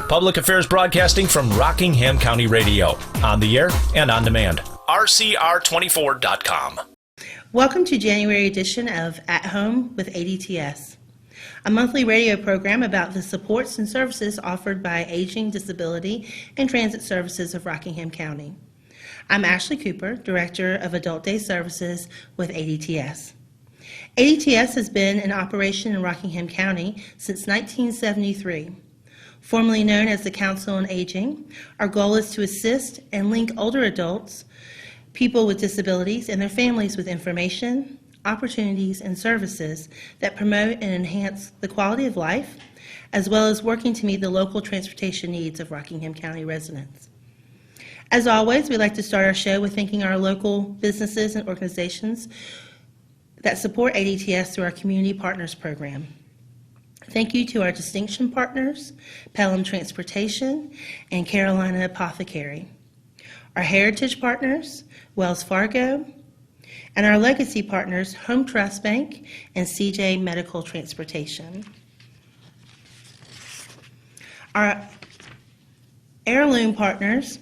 Public affairs broadcasting from Rockingham County Radio, on the air and on demand. RCR24.com. Welcome to January edition of At Home with ADTS, a monthly radio program about the supports and services offered by Aging, Disability, and Transit Services of Rockingham County. I'm Ashley Cooper, Director of Adult Day Services with ADTS. ADTS has been in operation in Rockingham County since 1973. Formerly known as the Council on Aging, our goal is to assist and link older adults, people with disabilities, and their families with information, opportunities, and services that promote and enhance the quality of life, as well as working to meet the local transportation needs of Rockingham County residents. As always, we'd like to start our show with thanking our local businesses and organizations that support ADTS through our Community Partners Program. Thank you to our distinction partners, Pelham Transportation and Carolina Apothecary, our heritage partners, Wells Fargo, and our legacy partners, Home Trust Bank and CJ Medical Transportation. Our heirloom partners,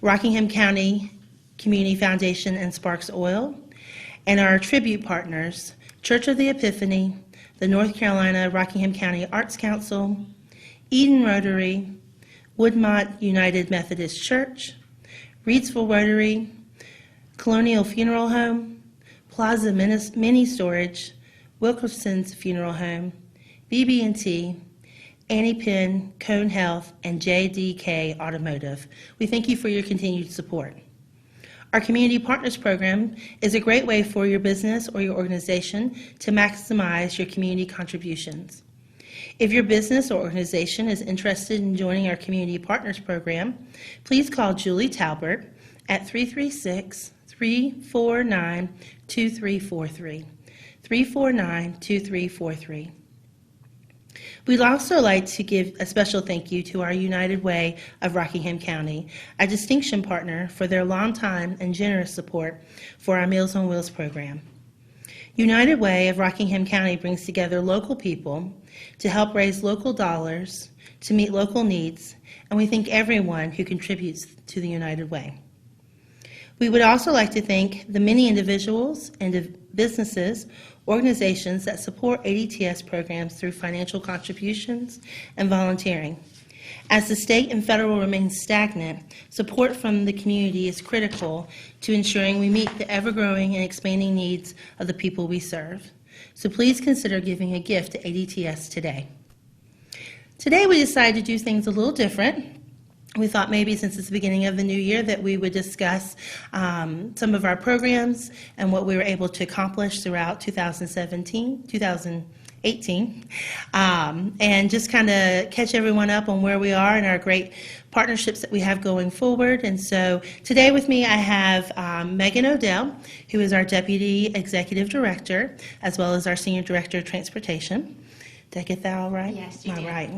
Rockingham County Community Foundation and Sparks Oil, and our tribute partners, Church of the Epiphany, the North Carolina Rockingham County Arts Council, Eden Rotary, Woodmont United Methodist Church, Reedsville Rotary, Colonial Funeral Home, Plaza Mini Storage, Wilkerson's Funeral Home, BB&T, Annie Penn, Cone Health, and JDK Automotive. We thank you for your continued support. Our Community Partners Program is a great way for your business or your organization to maximize your community contributions. If your business or organization is interested in joining our Community Partners Program, please call Julie Talbert at 336-349-2343, 349-2343. We'd also like to give a special thank you to our United Way of Rockingham County, a distinction partner, for their longtime and generous support for our Meals on Wheels program. United Way of Rockingham County brings together local people to help raise local dollars to meet local needs, and we thank everyone who contributes to the United Way. We would also like to thank the many individuals and businesses, organizations that support ADTS programs through financial contributions and volunteering. As the state and federal remain stagnant, support from the community is critical to ensuring we meet the ever-growing and expanding needs of the people we serve. So please consider giving a gift to ADTS today. Today we decided to do things a little different. We thought maybe since it's the beginning of the new year that we would discuss some of our programs and what we were able to accomplish throughout 2018, and just kind of catch everyone up on where we are and our great partnerships that we have going forward. And so today with me I have Megan Odell, who is our Deputy Executive Director, as well as our Senior Director of Transportation. Did I get that all right? Yes, you all did. Right.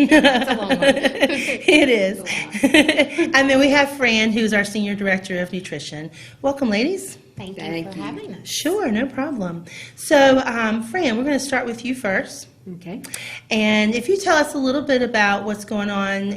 That's a long one. It is. And then we have Fran, who's our Senior Director of Nutrition. Welcome, ladies. Thank you for having us. Sure, no problem. So, Fran, we're going to start with you first. Okay. And if you tell us a little bit about what's going on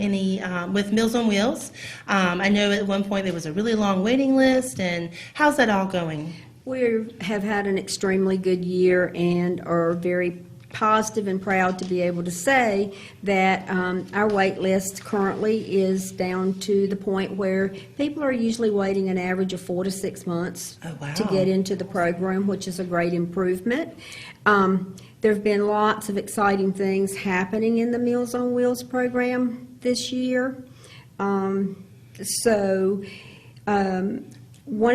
with Meals on Wheels. I know at one point there was a really long waiting list, and how's that all going? We have had an extremely good year and are very positive and proud to be able to say that our wait list currently is down to the point where people are usually waiting an average of 4 to 6 months to get into the program, which is a great improvement. There have been lots of exciting things happening in the Meals on Wheels program this year. One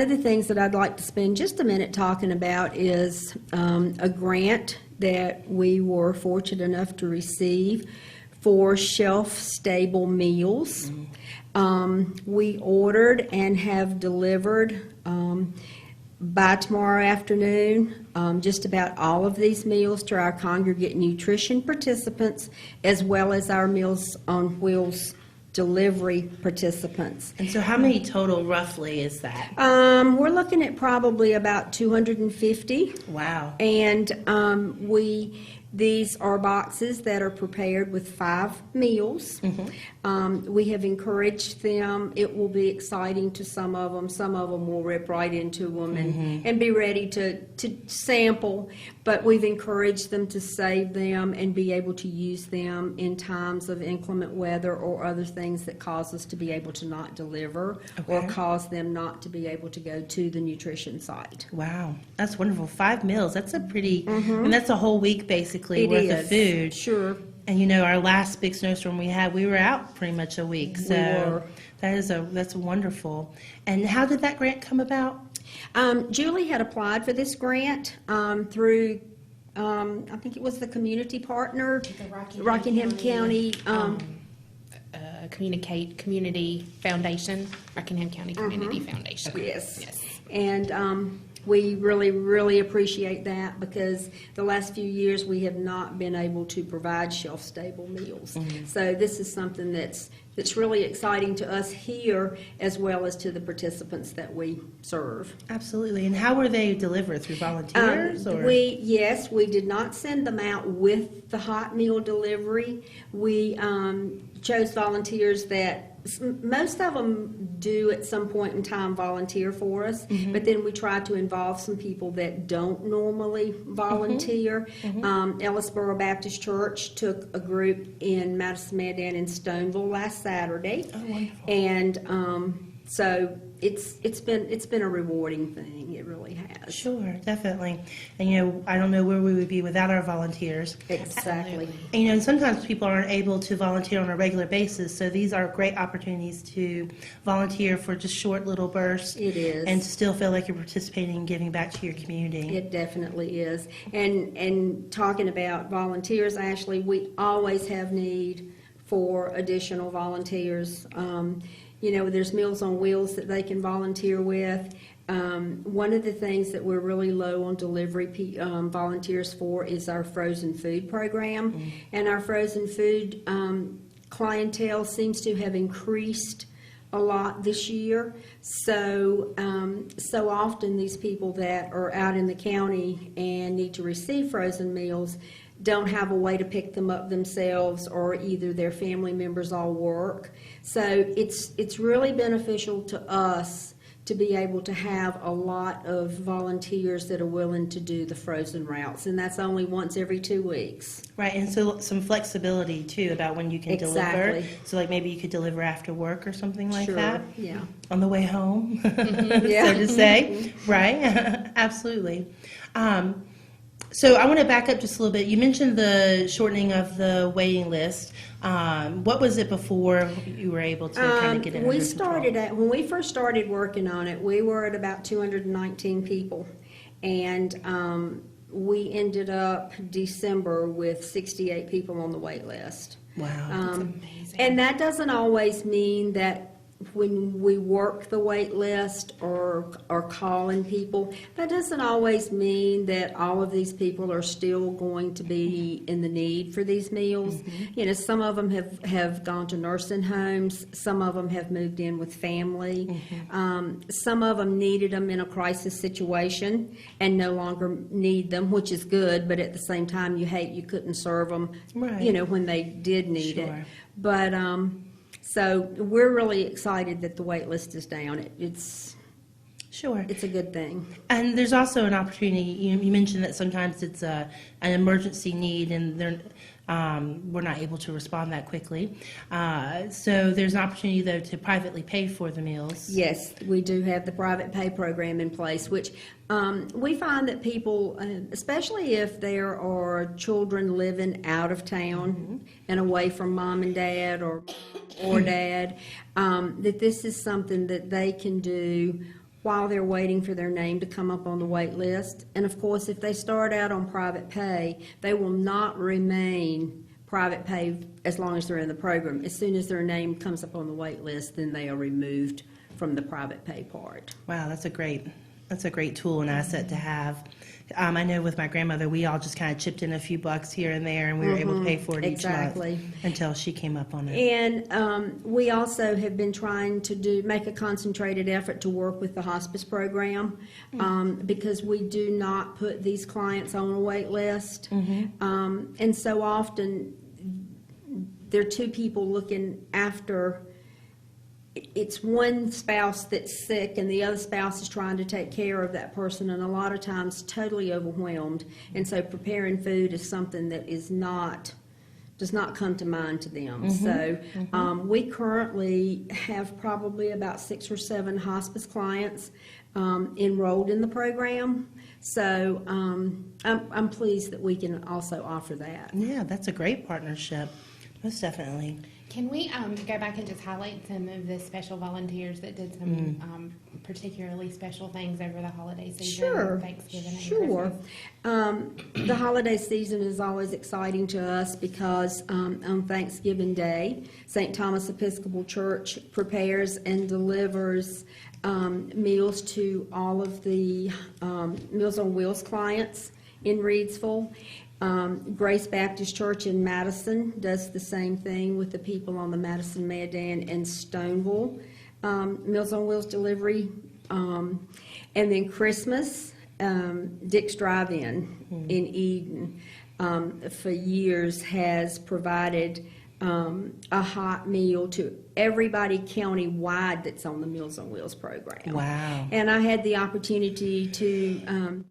of the things that I'd like to spend just a minute talking about is a grant that we were fortunate enough to receive for shelf-stable meals. We ordered and have delivered by tomorrow afternoon just about all of these meals to our congregate nutrition participants, as well as our Meals on Wheels delivery participants. And so how many total roughly is that? We're looking at probably about 250. Wow. And we These are boxes that are prepared with 5 meals. We have encouraged them. It will be exciting to some of them. Some of them will rip right into them and be ready to sample. But we've encouraged them to save them and be able to use them in times of inclement weather or other things that cause us to be able to not deliver or cause them not to be able to go to the nutrition site. Wow, that's wonderful. 5 meals. That's a pretty, and that's a whole week basically worth of food. Sure. And you know, our last big snowstorm we had, we were out pretty much a week. So were. that's wonderful. And how did that grant come about? Julie had applied for this grant through, I think it was the community partner, The Rockingham County. Community Foundation, Rockingham County Community Foundation. Yes. Yes. And we really, really appreciate that because the last few years we have not been able to provide shelf-stable meals. So this is something that's really exciting to us here as well as to the participants that we serve. Absolutely. And how were they delivered? Through volunteers? Or? Yes, we did not send them out with the hot meal delivery. We chose volunteers that most of them do at some point in time volunteer for us, but then we try to involve some people that don't normally volunteer. Ellisboro Baptist Church took a group in Madison, Mandan, and Stoneville last Saturday. Oh, wonderful. And so it's been a rewarding thing. It really has. Sure, definitely. And you know, I don't know where we would be without our volunteers. Exactly. And, you know, and sometimes people aren't able to volunteer on a regular basis, so these are great opportunities to volunteer for just short little bursts. It is. And still feel like you're participating and giving back to your community. It definitely is. And talking about volunteers, Ashley, we always have need for additional volunteers. You know, there's Meals on Wheels that they can volunteer with. One of the things that we're really low on delivery volunteers for is our frozen food program. And our frozen food clientele seems to have increased a lot this year. So often these people that are out in the county and need to receive frozen meals don't have a way to pick them up themselves, or either their family members all work. So it's really beneficial to us to be able to have a lot of volunteers that are willing to do the frozen routes, and that's only once every 2 weeks. Right, and so some flexibility too about when you can Exactly. deliver. So like maybe you could deliver after work or something like Sure, that. yeah. On the way home, Yeah. so to say. Right, absolutely. So I want to back up just a little bit. You mentioned the shortening of the waiting list. What was it before you were able to kind of get it under control? When we first started working on it, we were at about 219 people. And we ended up December with 68 people on the wait list. Wow. That's amazing. And that doesn't always mean that when we work the wait list or calling people, that doesn't always mean that all of these people are still going to be in the need for these meals. You know, some of them have gone to nursing homes, some of them have moved in with family, some of them needed them in a crisis situation and no longer need them, which is good, but at the same time you hate you couldn't serve them, Right. you know, when they did need it. Sure. But so we're really excited that the wait list is down. It's Sure. a good thing. And there's also an opportunity. You mentioned that sometimes it's an emergency need, and we're not able to respond that quickly. So there's an opportunity, though, to privately pay for the meals. Yes, we do have the private pay program in place, which we find that people, especially if there are children living out of town and away from mom and dad or dad, that this is something that they can do while they're waiting for their name to come up on the wait list. And of course, if they start out on private pay, they will not remain private pay as long as they're in the program. As soon as their name comes up on the wait list, then they are removed from the private pay part. Wow, that's a great That's a great tool and asset to have. I know with my grandmother, we all just kind of chipped in a few bucks here and there, and we were able to pay for it Exactly. each month until she came up on it. And we also have been trying to make a concentrated effort to work with the hospice program because we do not put these clients on a wait list. And so often there are two people looking after. It's one spouse that's sick and the other spouse is trying to take care of that person, and a lot of times totally overwhelmed. And so preparing food is something that does not come to mind to them. So we currently have probably about 6 or 7 hospice clients enrolled in the program. So I'm pleased that we can also offer that. Yeah, that's a great partnership. Most definitely. Can we go back and just highlight some of the special volunteers that did some particularly special things over the holiday season? Sure. Thanksgiving and Sure. Christmas? The holiday season is always exciting to us because on Thanksgiving Day, St. Thomas Episcopal Church prepares and delivers meals to all of the Meals on Wheels clients in Reidsville. Grace Baptist Church in Madison does the same thing with the people on the Madison, Madan, and Stoneville Meals on Wheels delivery. And then Christmas, Dick's Drive-In in Eden for years has provided a hot meal to everybody county-wide that's on the Meals on Wheels program. Wow. And I had the opportunity to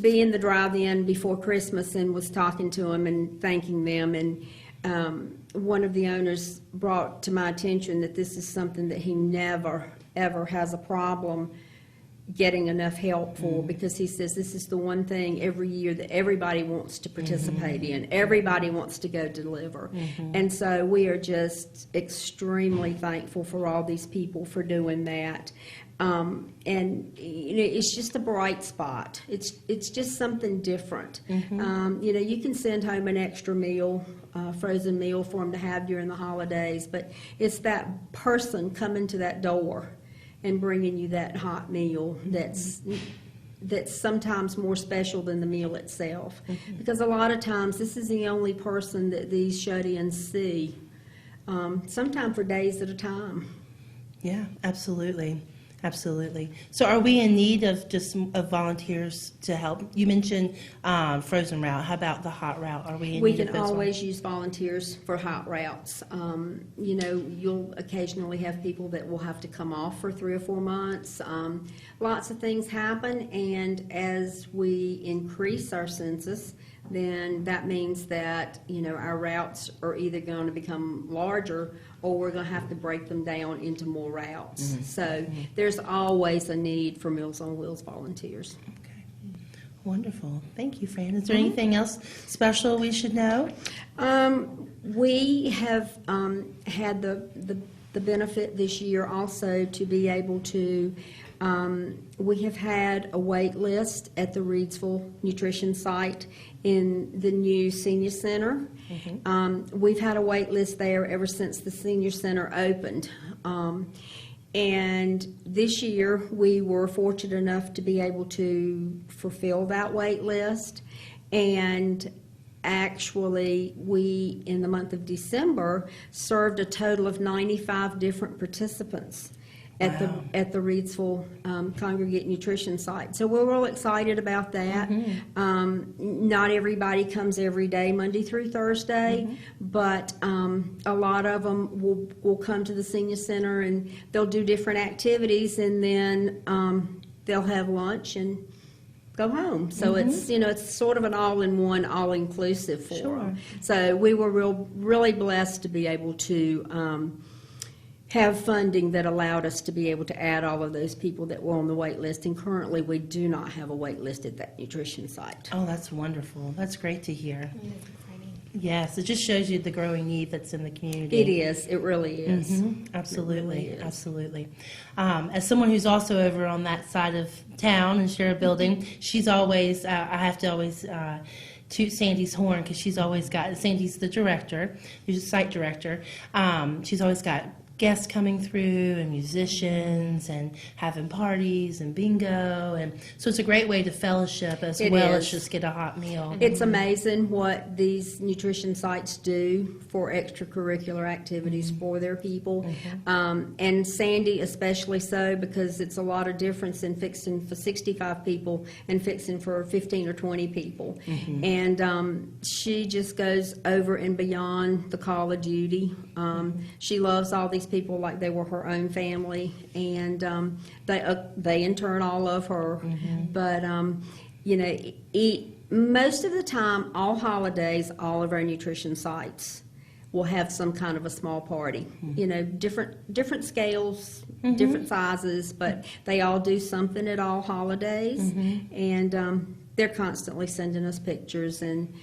be in the drive-in before Christmas and was talking to them and thanking them. And one of the owners brought to my attention that this is something that he never, ever has a problem getting enough help for, because he says this is the one thing every year that everybody wants to participate in. Everybody wants to go deliver. And so we are just extremely thankful for all these people for doing that. And you know, it's just a bright spot. It's just something different. You know, you can send home an extra meal, frozen meal for them to have during the holidays, but it's that person coming to that door and bringing you that hot meal that's sometimes more special than the meal itself. Because a lot of times this is the only person that these shut-ins see, sometimes for days at a time. Yeah, absolutely. Absolutely. So are we in need of volunteers to help? You mentioned frozen route. How about the hot route? Are we in We need of can those always use volunteers for hot routes. You know, you'll occasionally have people that will have to come off for 3 or 4 months. Lots of things happen, and as we increase our census, then that means that, you know, our routes are either going to become larger or we're going to have to break them down into more routes. So there's always a need for Meals on Wheels volunteers. Okay. Wonderful. Thank you, Fran. Is there anything else special we should know? We have had the benefit this year also to be able to, we have had a wait list at the Reidsville Nutrition site in the new senior center. We've had a wait list there ever since the senior center opened. And this year we were fortunate enough to be able to fulfill that wait list. And actually, we, in the month of December, served a total of 95 different participants at the Reidsville Congregate Nutrition site. So we're real excited about that. Not everybody comes every day, Monday through Thursday, but a lot of them will come to the senior center and they'll do different activities, and then they'll have lunch and go home. So it's, you know, it's sort of an all-in-one, all-inclusive for them. So we were really blessed to be able to have funding that allowed us to be able to add all of those people that were on the wait list. And currently we do not have a wait list at that nutrition site. Oh, that's wonderful. That's great to hear. That's exciting. Yes, it just shows you the growing need that's in the community. It is. It really is. Absolutely, It really is. absolutely. As someone who's also over on that side of town and share a building, she's always, I have to always toot Sandy's horn, because she's always got, Sandy's the director, she's the site director, she's always got guests coming through and musicians and having parties and bingo. And so it's a great way to fellowship as It well is. as just get a hot meal. It's amazing what these nutrition sites do for extracurricular activities for their people. And Sandy especially so, because it's a lot of difference in fixing for 65 people and fixing for 15 or 20 people. And she just goes over and beyond the call of duty. She loves all these people like they were her own family, and they in turn all love her. But you know, most of the time, all holidays, all of our nutrition sites will have some kind of a small party. You know, different scales, different sizes, but they all do something at all holidays, and they're constantly sending us pictures. And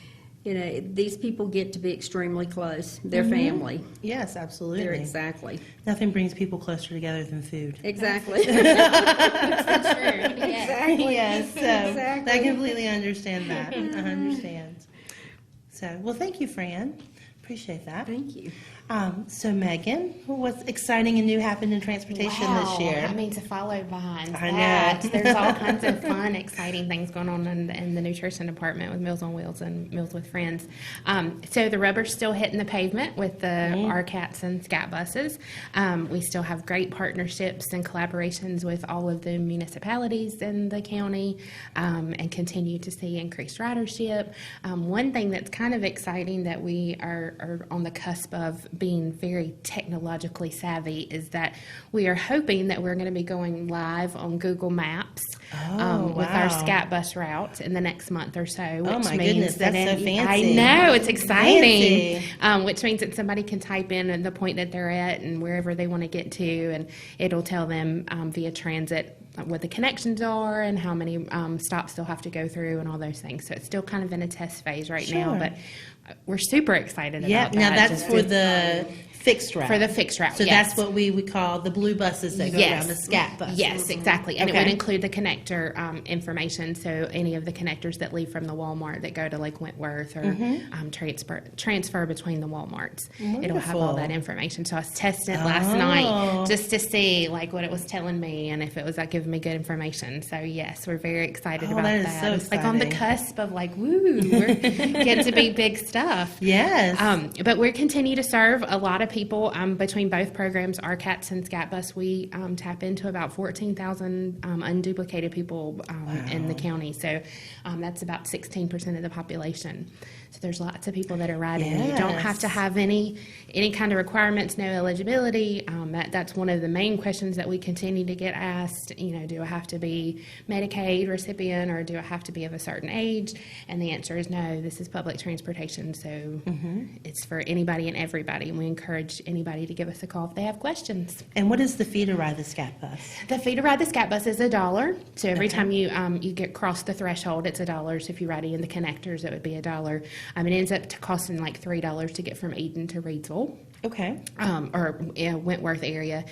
you know, these people get to be extremely close. They're family. Yes, absolutely. They're exactly. Nothing brings people closer together than food. Exactly. That's true. Yes. Exactly. Yes, so Exactly. I completely understand that. I understand. So, well, thank you, Fran. Appreciate that. Thank you. So, Megan, what's exciting and new happened in transportation this year? I mean, to follow behind I know. that, there's all kinds of fun, exciting things going on in the nutrition department with Meals on Wheels and Meals with Friends. So the rubber's still hitting the pavement with the RCATs and SCAT buses. We still have great partnerships and collaborations with all of the municipalities in the county, and continue to see increased ridership. One thing that's kind of exciting that we are on the cusp of being very technologically savvy is that we are hoping that we're going to be going live on Google Maps with our wow. SCAT bus route in the next month or so. Which Oh, my means goodness, that that's so I fancy. know, it's exciting. Fancy. Which means that somebody can type in the point that they're at and wherever they want to get to, and it'll tell them via transit what the connections are and how many stops they'll have to go through and all those things. So it's still kind of in a test phase right now, Sure. but we're super excited Yeah, about that. now that's Just for the fixed route. for the fixed route. So yes. that's what we would call the blue buses that go Yes. around, the SCAT bus. Yes, exactly. And it Okay. would include the connector information, so any of the connectors that leave from the Walmart that go to like Wentworth or transfer between the Walmarts. It'll have all Wonderful. that information. So I was testing it last night just to see like what it was telling me and if it was like giving me good information. So yes, we're very excited about that is that. so It's like on the exciting. cusp of like, woo, we're getting to be big stuff. Yes. But we continue to serve a lot of people between both programs, RCATS and SCAT Bus. We tap into about 14,000 unduplicated people in the county. So that's about 16% of the population. So there's lots of people that are riding. You don't have to Yes. have any kind of requirements, no eligibility. That's one of the main questions that we continue to get asked. You know, do I have to be Medicaid recipient or do I have to be of a certain age? And the answer is no. This is public transportation, so it's for anybody and everybody. And we encourage anybody to give us a call if they have questions. And what is the fee to ride the SCAT bus? The fee to ride the SCAT bus is $1. So every time you get cross the threshold, it's $1. So if you ride in the connectors, it would be $1. It ends up costing like $3 to get from Eden to Reidsville. Okay. Or Wentworth area.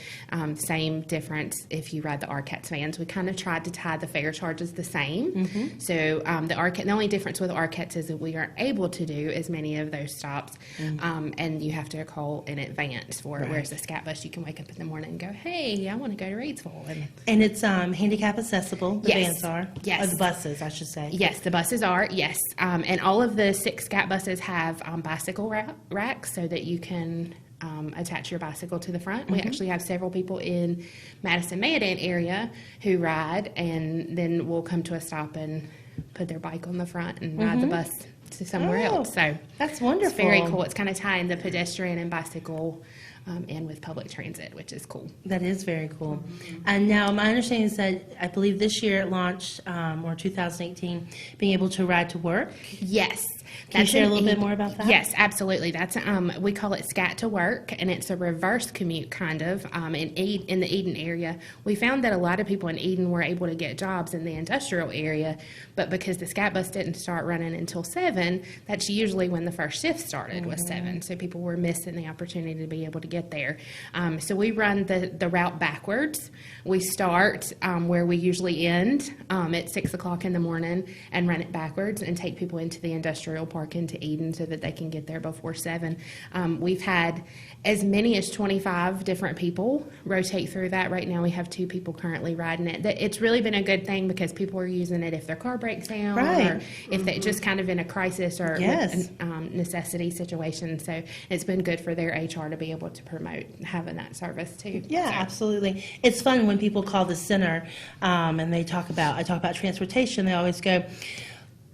Same difference if you ride the RCATS vans. We kind of tried to tie the fare charges the same. So the only difference with RCATS is that we aren't able to do as many of those stops, and you have to call in advance for it. Whereas the SCAT bus, you can wake up in the morning and go, "Hey, I want to go to Reidsville." And it's handicap accessible, the Yes. vans are? Yes. Or the buses, I should say. Yes, the buses are, yes. And all of the 6 SCAT buses have bicycle racks so that you can attach your bicycle to the front. We actually have several people in Madison-Mayodan area who ride and then will come to a stop and put their bike on the front and ride the bus to somewhere else. So That's wonderful. it's very cool. It's kind of tying the pedestrian and bicycle in with public transit, which is cool. That is very cool. And now my understanding is that I believe this year it launched, or 2018, being able to ride to work. Yes. Can you share a little bit more about that? Yes, absolutely. That's we call it SCAT to Work, and it's a reverse commute kind of in the Eden area. We found that a lot of people in Eden were able to get jobs in the industrial area, but because the SCAT bus didn't start running until 7, that's usually when the first shift started was 7. So people were missing the opportunity to be able to get there. So we run the route backwards. We start where we usually end at 6 o'clock in the morning and run it backwards and take people into the industrial Memorial Park into Eden so that they can get there before 7. We've had as many as 25 different people rotate through that. Right now we have 2 people currently riding it. It's really been a good thing because people are using it if their car breaks down, Right. or if they're just kind of in a crisis or Yes. necessity situation. So it's been good for their HR to be able to promote having that service too. Yeah, So, absolutely. It's fun when people call the center and I talk about transportation. They always go,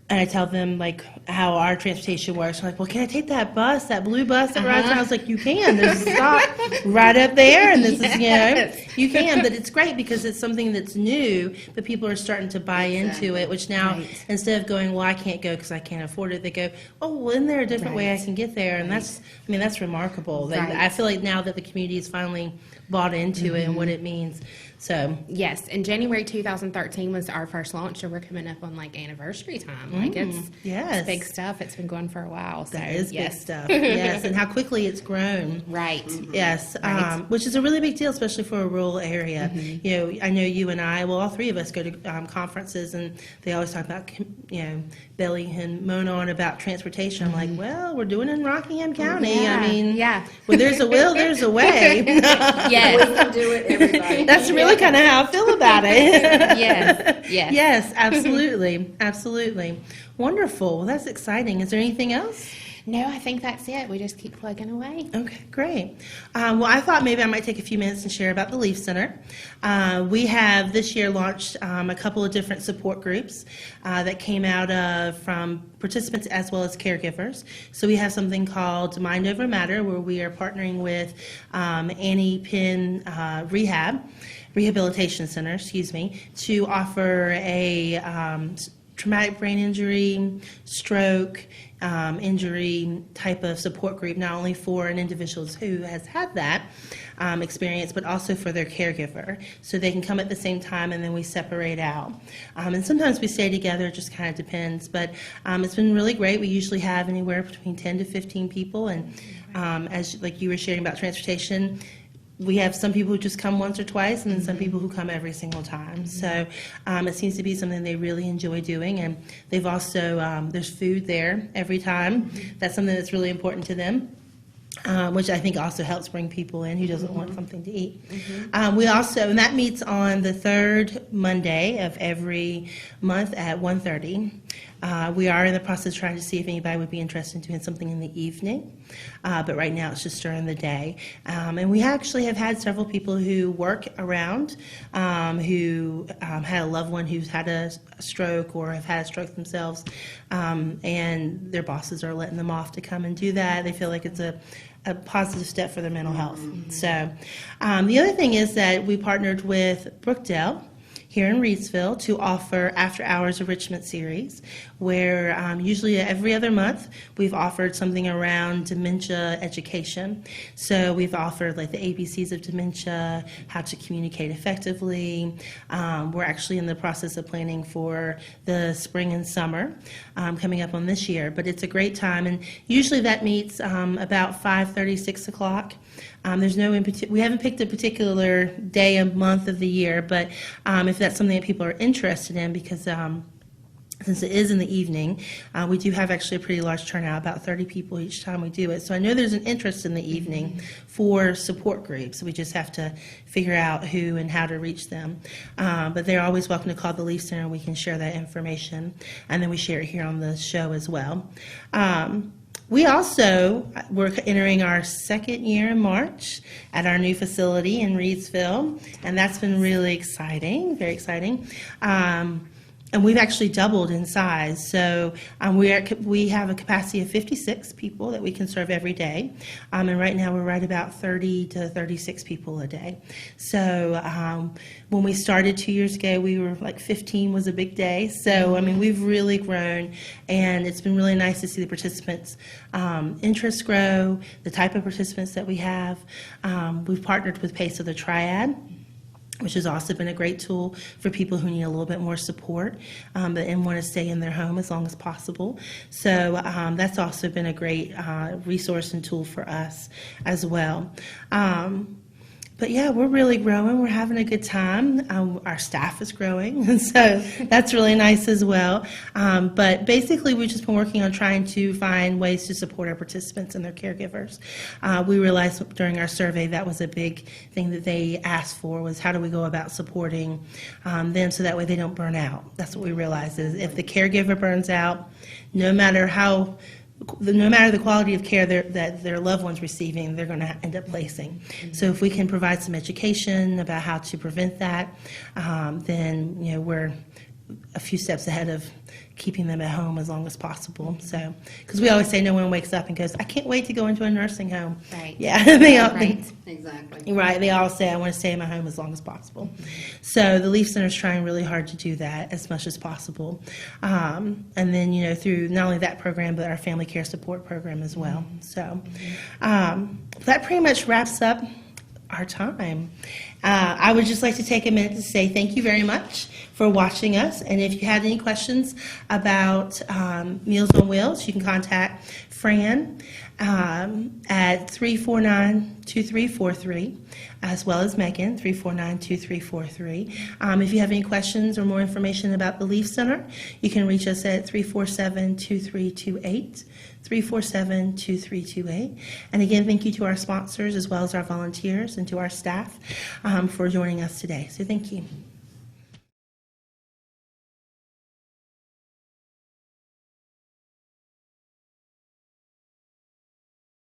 and I tell them like how our transportation works. I'm like, well, can I take that bus, that blue bus that rides around? I was like, you can. There's a stop right up there, and this is, you can. But it's great because it's something that's new, but people are starting to buy into it. Which now, Right. instead of going, well, I can't go because I can't afford it, they go, oh, well, isn't there a different way I Right. can get there? And that's remarkable. Like, Right. I feel like now that the community has finally bought into it and what it means. So Yes, and January 2013 was our first launch, so we're coming up on like anniversary time. Like yes. it's big stuff. It's been going for a while. So that is yes. big stuff. Yes, and how quickly it's grown. Right. Yes, Right. which is a really big deal, especially for a rural area. You know, I know you and I, well, all 3 of us go to conferences, and they always talk about, Billy and moan on about transportation. I'm like, well, we're doing it in Rockingham County. Yeah, I mean, yeah. Where there's a will, there's a way. Yes. We can do it, everybody. That's really kind of how I feel about it. Yes. Yes. Yes, absolutely, absolutely. Wonderful. Well, that's exciting. Is there anything else? No, I think that's it. We just keep plugging away. Okay, great. Well, I thought maybe I might take a few minutes and share about the Leaf Center. We have this year launched a couple of different support groups that came out of from participants as well as caregivers. So we have something called Mind Over Matter, where we are partnering with Annie Penn Rehabilitation Center, to offer a traumatic brain injury, stroke, injury type of support group, not only for an individual who has had that experience, but also for their caregiver. So they can come at the same time, and then we separate out. And sometimes we stay together, it just kind of depends. But it's been really great. We usually have anywhere between 10 to 15 people. And as like you were sharing about transportation, we have some people who just come once or twice, and then some people who come every single time. So it seems to be something they really enjoy doing, and they've also there's food there every time. That's something that's really important to them. Which I think also helps bring people in who doesn't want something to eat. We also, and that meets on the 3rd Monday of every month at 1:30. We are in the process of trying to see if anybody would be interested in doing something in the evening, but right now it's just during the day. And we actually have had several people who work around who had a loved one who's had a stroke or have had a stroke themselves, and their bosses are letting them off to come and do that. They feel like it's a positive step for their mental health. So the other thing is that we partnered with Brookdale here in Reedsville to offer After Hours Enrichment Series, where usually every other month we've offered something around dementia education. So we've offered like the ABCs of dementia, how to communicate effectively. We're actually in the process of planning for the spring and summer coming up on this year, but it's a great time, and usually that meets about 5:30, 6 o'clock. There's no we haven't picked a particular day a month of the year, but if that's something that people are interested in, because since it is in the evening, we do have actually a pretty large turnout, about 30 people each time we do it. So I know there's an interest in the evening for support groups. We just have to figure out who and how to reach them. But they're always welcome to call the Leaf Center, and we can share that information. And then we share it here on the show as well. We also, we're entering our 2nd year in March at our new facility in Reedsville, and that's been really exciting, very exciting. And we've actually doubled in size. So we have a capacity of 56 people that we can serve every day. And right now we're right about 30 to 36 people a day. So when we started 2 years ago, we were like 15 was a big day. So, I mean, we've really grown, and it's been really nice to see the participants' interests grow, the type of participants that we have. We've partnered with PACE of the Triad, which has also been a great tool for people who need a little bit more support and want to stay in their home as long as possible. So that's also been a great resource and tool for us as well. But But yeah, we're really growing. We're having a good time. Our staff is growing, and so that's really nice as well. But basically, we've just been working on trying to find ways to support our participants and their caregivers. We realized during our survey that was a big thing that they asked for, was how do we go about supporting them so that way they don't burn out. That's what we realized is if the caregiver burns out, no matter the quality of care that their loved one's receiving, they're going to end up placing. So if we can provide some education about how to prevent that, then we're a few steps ahead of keeping them at home as long as possible. So, because we always say no one wakes up and goes, I can't wait to go into a nursing home. Right. Yeah, Exactly. Right, they all say I want to stay in my home as long as possible. So the Leaf Center is trying really hard to do that as much as possible. And then, through not only that program, but our family care support program as well. So that pretty much wraps up our time. I would just like to take a minute to say thank you very much for watching us. And if you had any questions about Meals on Wheels, you can contact Fran at 349-2343, as well as Megan, 349-2343. If you have any questions or more information about the Leaf Center, you can reach us at 347-2328. 347-2328. And again, thank you to our sponsors as well as our volunteers and to our staff for joining us today. So thank you.